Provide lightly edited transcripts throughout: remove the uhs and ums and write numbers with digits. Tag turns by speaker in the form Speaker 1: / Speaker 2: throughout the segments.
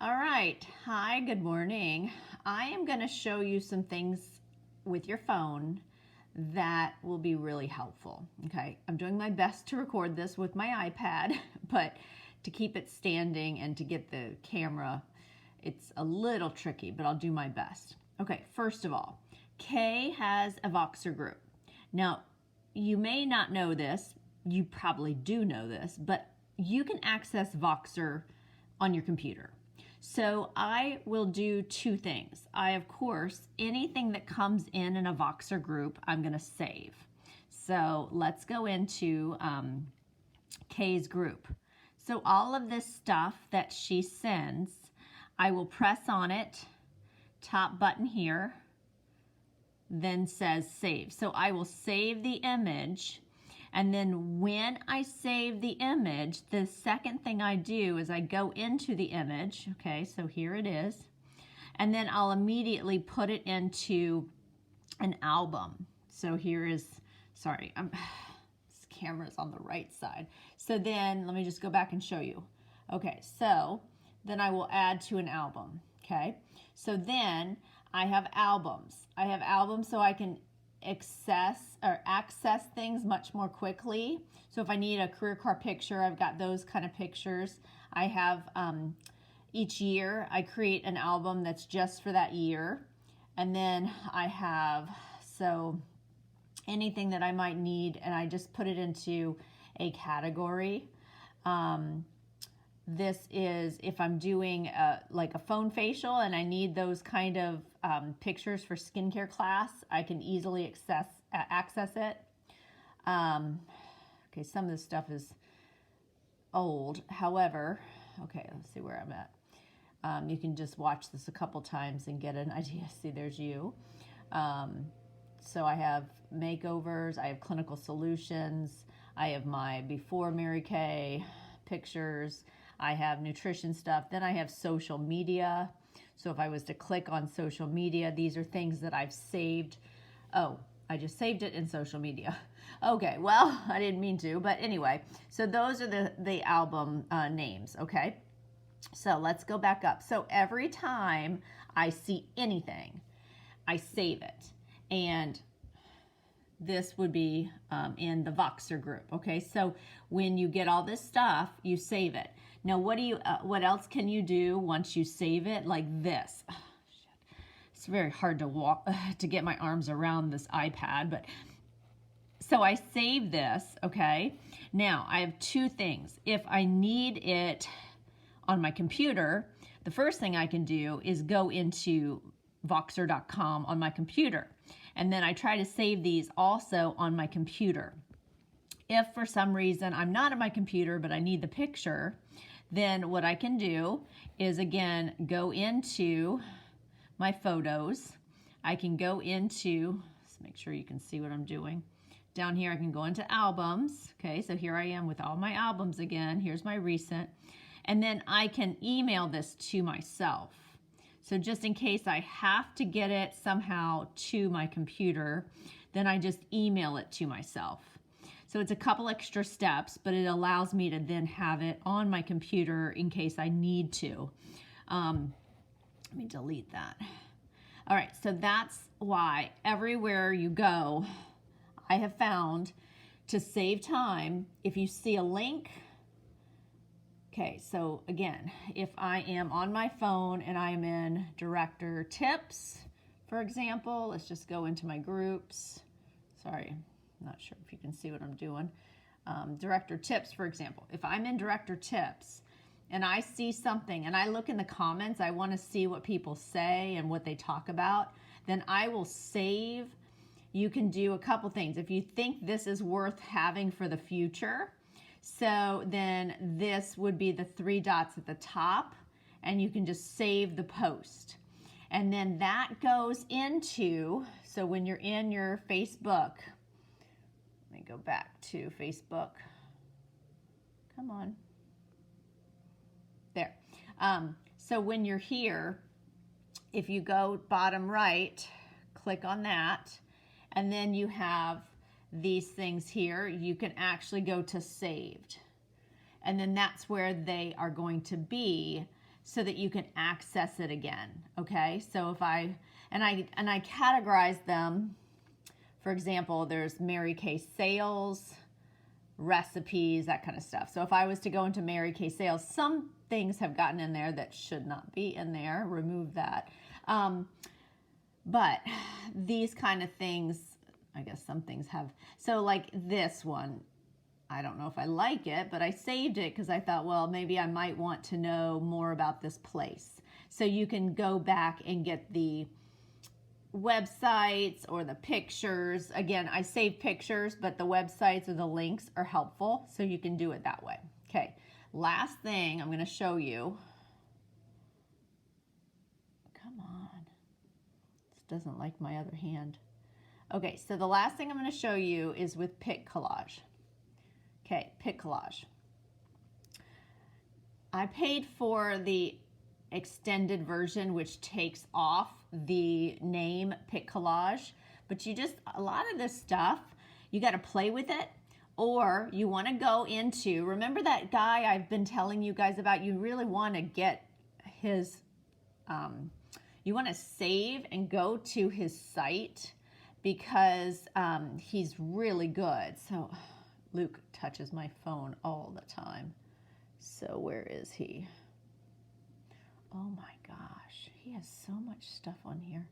Speaker 1: All right. Hi, good morning. I am going to show you some things with your phone that will be really helpful. Okay. I'm doing my best to record this with my iPad, but to keep it standing and to get the camera, it's a little tricky, but I'll do my best. Okay. First of all, Kay has a voxer group. Now, you may not know this. You probably do know this, but you can access voxer on your computer. So I will do two things. Of course, anything that comes in a voxer group, I'm going to save. So let's go into Kay's group. So all of this stuff that she sends, I will press on it, top button here, then says save. So I will save the image. And then when I save the image, the second thing I do is I go into the image. Okay, so here it is. And then I'll immediately put it into an album. So here is, sorry, this camera's on the right side. So then let me just go back and show you. Okay, so then I will add to an album. Okay, so then I have albums. I have albums so I can access things much more quickly. So if I need a career car picture, I've got those kind of pictures. I have each year I create an album that's just for that year, and then I have anything that I might need, and I just put it into a category. This is if I'm doing like a phone facial and I need those kind of pictures for skincare class, I can easily access it. Okay, some of this stuff is old. However, okay, let's see where I'm at. You can just watch this a couple times and get an idea. See, there's you. So I have makeovers, I have clinical solutions, I have my before Mary Kay pictures, I have nutrition stuff, then I have social media. So if I was to click on social media, these are things that I've saved. Oh, I just saved it in social media. Okay, well, I didn't mean to, but anyway, so those are the album names, okay? So let's go back up. So every time I see anything, I save it. And this would be in the voxer group, okay? So when you get all this stuff, you save it. Now, what else can you do once you save it? Like this. Oh, shit. It's very hard to get my arms around this iPad, but so I save this, okay? Now, I have two things. If I need it on my computer, the first thing I can do is go into voxer.com on my computer. And then I try to save these also on my computer. If for some reason I'm not at my computer, but I need the picture, then what I can do is, again, go into my photos. I can go into, let's make sure you can see what I'm doing. Down here, I can go into albums. Okay, so here I am with all my albums again. Here's my recent. And then I can email this to myself. So just in case I have to get it somehow to my computer, then I just email it to myself. So it's a couple extra steps, but it allows me to then have it on my computer in case I need to. Let me delete that. All right, so that's why everywhere you go, I have found to save time, if you see a link. Okay, so again, if I am on my phone and I'm in director tips, for example, let's just go into my groups. Sorry, I'm not sure if you can see what I'm doing. Director tips, for example. If I'm in director tips and I see something and I look in the comments, I want to see what people say and what they talk about, then I will save. You can do a couple things. If you think this is worth having for the future, so then this would be the three dots at the top, and you can just save the post. And then that goes into, so when you're in your Facebook, let me go back to Facebook. Come on. There. So when you're here, if you go bottom right, click on that, and then you have these things here, you can actually go to saved. And then that's where they are going to be so that you can access it again. Okay, so if I categorize them. For example, there's Mary Kay sales, recipes, that kind of stuff. So if I was to go into Mary Kay sales, some things have gotten in there that should not be in there. Remove that. But these kind of things, I guess some things have. So like this one, I don't know if I like it, but I saved it because I thought, well, maybe I might want to know more about this place. So you can go back and get the websites or the pictures. Again, I save pictures, but the websites or the links are helpful, so you can do it that way. Okay, last thing I'm going to show you. Come on. This doesn't like my other hand. Okay, so the last thing I'm going to show you is with picollage. Okay, picollage. I paid for the extended version, which takes off the name picollage, but a lot of this stuff, you got to play with it, or you want to go into, remember that guy I've been telling you guys about, you really want to get his, you want to save and go to his site because he's really good. So Luke touches my phone all the time. So where is he? Oh my gosh, he has so much stuff on here.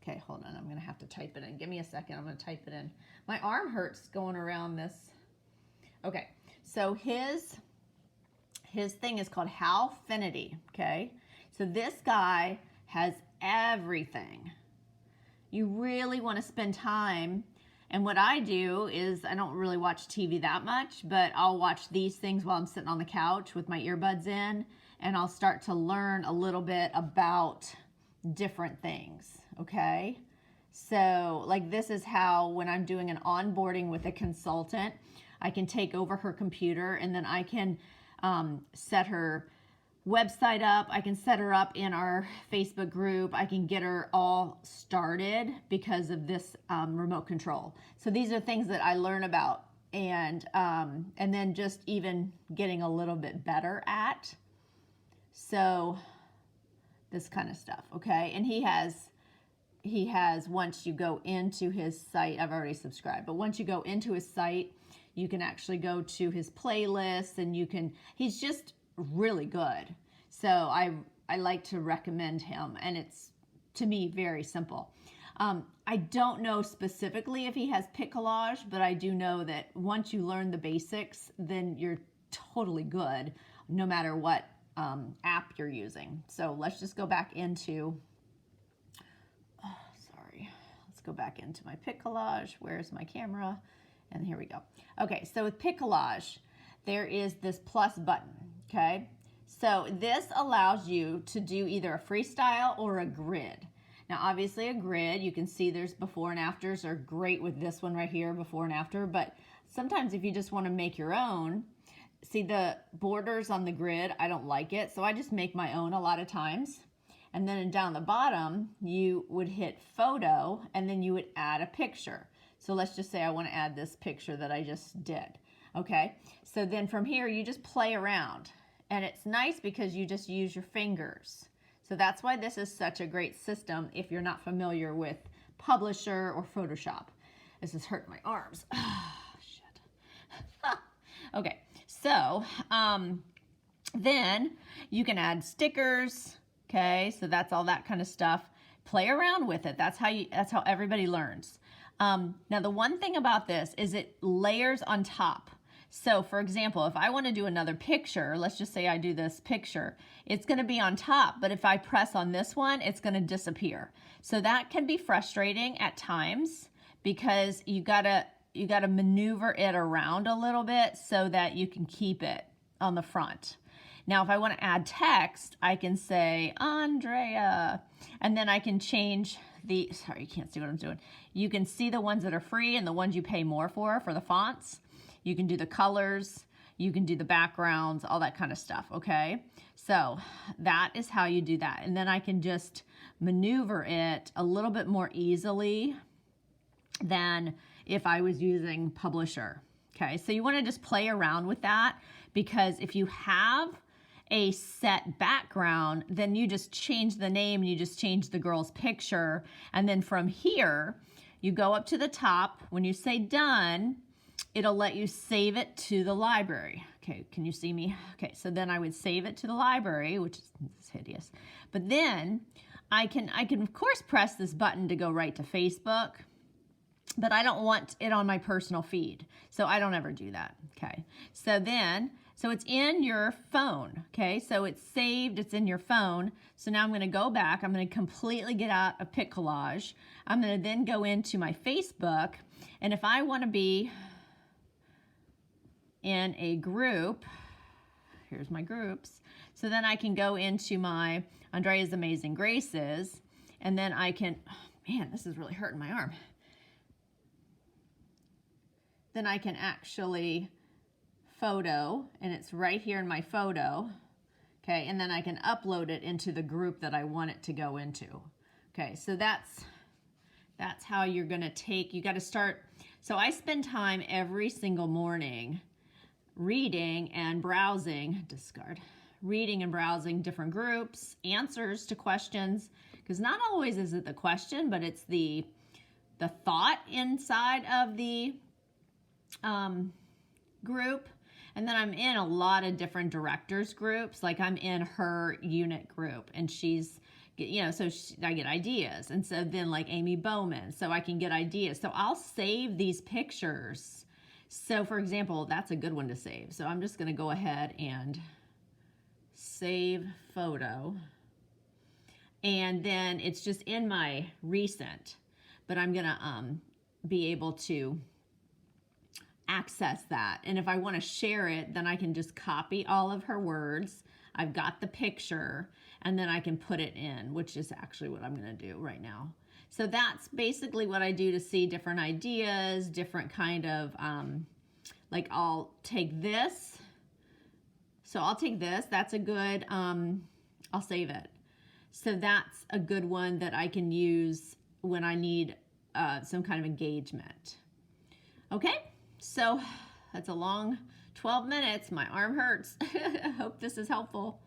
Speaker 1: Okay, hold on, I'm gonna have to type it in. Give me a second, I'm gonna type it in. My arm hurts going around this. Okay, so his thing is called Halfinity, okay? So this guy has everything. You really wanna spend time. And what I do is, I don't really watch TV that much, but I'll watch these things while I'm sitting on the couch with my earbuds in, and I'll start to learn a little bit about different things, okay? So like this is how, when I'm doing an onboarding with a consultant, I can take over her computer and then I can set her website up. I can set her up in our Facebook group. I can get her all started because of this remote control. So these are things that I learn about, and then just even getting a little bit better at. So this kind of stuff, okay? And he has, once you go into his site, I've already subscribed, but once you go into his site, you can actually go to his playlist, and he's just really good. So I like to recommend him, and it's, to me, very simple. I don't know specifically if he has picollage, but I do know that once you learn the basics, then you're totally good no matter what app you're using. So let's just go back into, let's go back into my picollage. Where's my camera? And here we go. Okay, so with picollage, there is this plus button, okay? So this allows you to do either a freestyle or a grid. Now, obviously a grid, you can see there's before and afters are great with this one right here, before and after, but sometimes if you just want to make your own, see the borders on the grid, I don't like it, so I just make my own a lot of times. And then down the bottom, you would hit photo, and then you would add a picture. So let's just say I want to add this picture that I just did, okay? So then from here, you just play around. And it's nice because you just use your fingers. So that's why this is such a great system if you're not familiar with Publisher or Photoshop. This is hurting my arms. Shit. Okay, so then you can add stickers, okay? So that's all that kind of stuff. Play around with it. That's how everybody learns. Now the one thing about this is it layers on top. So for example, if I want to do another picture, let's just say I do this picture, it's going to be on top, but if I press on this one, it's going to disappear. So that can be frustrating at times because you gotta maneuver it around a little bit so that you can keep it on the front. Now, if I want to add text, I can say Andrea, and then I can change sorry, you can't see what I'm doing. You can see the ones that are free and the ones you pay more for the fonts. You can do the colors, you can do the backgrounds, all that kind of stuff, okay? So that is how you do that. And then I can just maneuver it a little bit more easily than if I was using Publisher, okay? So you wanna just play around with that because if you have a set background, then you just change the name and you just change the girl's picture. And then from here, you go up to the top. When you say done, it'll let you save it to the library. Okay, can you see me? Okay, so then I would save it to the library, which is hideous. But then I can of course press this button to go right to Facebook, but I don't want it on my personal feed. So I don't ever do that. Okay, so it's in your phone. Okay, so it's saved, it's in your phone. So now I'm going to go back. I'm going to completely get out of picollage. I'm going to then go into my Facebook, and if I want to be in a group, here's my groups. So then I can go into my Andrea's Amazing Graces, and then I can, oh man, this is really hurting my arm. Then I can actually photo, and it's right here in my photo. Okay, and then I can upload it into the group that I want it to go into. Okay, so that's how you're gonna take, you gotta start. So I spend time every single morning reading and browsing, reading and browsing different groups, answers to questions, because not always is it the question, but it's the thought inside of the group. And then I'm in a lot of different directors groups, like I'm in her unit group, and she's, you know, so I get ideas. And so then like Amy Bowman, so I can get ideas. So I'll save these pictures. So for example, that's a good one to save. So I'm just going to go ahead and save photo. And then it's just in my recent, but I'm going to be able to access that. And if I want to share it, then I can just copy all of her words. I've got the picture, and then I can put it in, which is actually what I'm going to do right now. So that's basically what I do to see different ideas, different kind of, like I'll take this. So I'll take this, that's a good, I'll save it. So that's a good one that I can use when I need some kind of engagement. Okay, so that's a long 12 minutes. My arm hurts. I hope this is helpful.